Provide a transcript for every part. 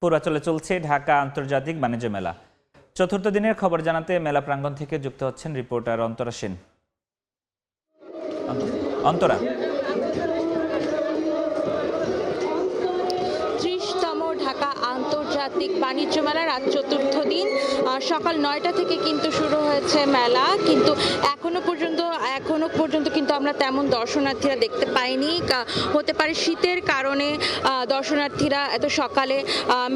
পূর্বাচলে চলছে ঢাকা আন্তর্জাতিক বাণিজ্য মেলা। চতুর্থ দিনের খবর জানাতে মেলা প্রাঙ্গণ থেকে যুক্ত হচ্ছেন রিপোর্টার অন্তরা সেন। অন্তরা, 30তম ঢাকা আন্তর্জাতিক বাণিজ্য মেলার আজ চতুর্থ দিন। সকাল 9টা থেকে কিন্তু শুরু হয়েছে মেলা, কিন্তু এখনো পর্যন্ত কিন্তু আমরা তেমন দর্শনার্থীরা দেখতে পাইনি। হতে পারে শীতের কারণে দর্শনার্থীরা এত সকালে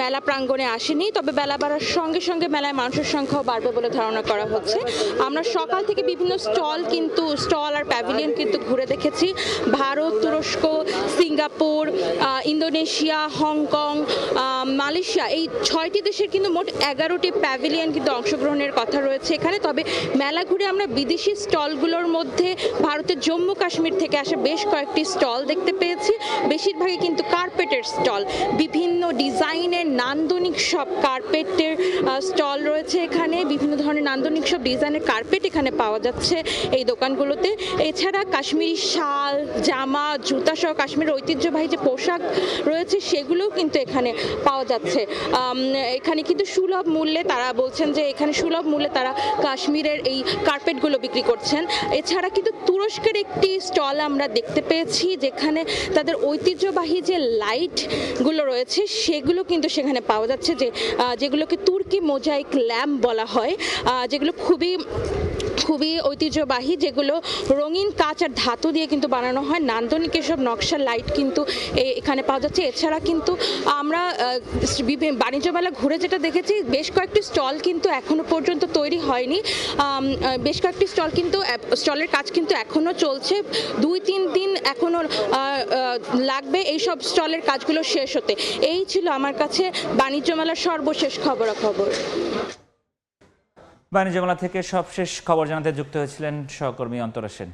মেলা প্রাঙ্গণে আসেনি, তবে বেলা বাড়ার সঙ্গে সঙ্গে মেলায় মানুষের সংখ্যাও বাড়বে বলে ধারণা করা হচ্ছে। আমরা সকাল থেকে বিভিন্ন স্টল আর প্যাভিলিয়ন কিন্তু ঘুরে দেখেছি। ভারত, তুরস্ক, সিঙ্গাপুর, ইন্দোনেশিয়া, হংকং, মালয়েশিয়া, এই 6টি দেশের কিন্তু মোট 11টি প্যাভিলিয়ন কিন্তু অংশগ্রহণের কথা রয়েছে এখানে। তবে মেলা ঘুরে আমরা বিদেশি স্টলগুলোর মধ্যে ভারতের জম্মু কাশ্মীর থেকে আসা বেশ কয়েকটি স্টল দেখতে পেয়েছি। বেশিরভাগই কিন্তু কার্পেটের স্টল, বিভিন্ন ডিজাইনের নান্দনিক সব কার্পেটের স্টল রয়েছে এখানে। বিভিন্ন ধরনের নান্দনিক সব ডিজাইনের কার্পেট এখানে পাওয়া যাচ্ছে এই দোকানগুলোতে। এছাড়া কাশ্মীরি শাল, জামা, জুতা সহ কাশ্মীরের ঐতিহ্যবাহী যে পোশাক রয়েছে সেগুলোও কিন্তু এখানে পাওয়া যাচ্ছে। এখানে কিন্তু সুলভ মূল্যে, তারা বলছেন যে এখানে সুলভ মূল্যে তারা কাশ্মীরের এই কার্পেটগুলো বিক্রি করছেন। এছাড়া কিন্তু তুরস্কের একটি স্টল আমরা দেখতে পেয়েছি, যেখানে তাদের ঐতিহ্যবাহী যে লাইটগুলো রয়েছে সেগুলো কিন্তু সেখানে পাওয়া যাচ্ছে, যেগুলোকে তুর্কি মোজাইক ল্যাম্প বলা হয়, যেগুলো খুবই ঐতিহ্যবাহী, যেগুলো রঙিন কাঁচ আর ধাতু দিয়ে কিন্তু বানানো হয়। নান্দনিক এসব নকশার লাইট কিন্তু এখানে পাওয়া যাচ্ছে। এছাড়া কিন্তু আমরা বাণিজ্য মেলা ঘুরে যেটা দেখেছি, বেশ কয়েকটি স্টল কিন্তু এখনো পর্যন্ত তৈরি হয়নি। বেশ কয়েকটি স্টলের কাজ কিন্তু এখনো চলছে। 2-3 দিন এখনো লাগবে এইসব স্টলের কাজগুলো শেষ হতে। এই ছিল আমার কাছে বাণিজ্য মেলার সর্বশেষ খবরাখবর। বাণিজ্য মেলা থেকে সবশেষ খবর জানাতে যুক্ত হয়েছিলেন সহকর্মী অন্তরা সেন।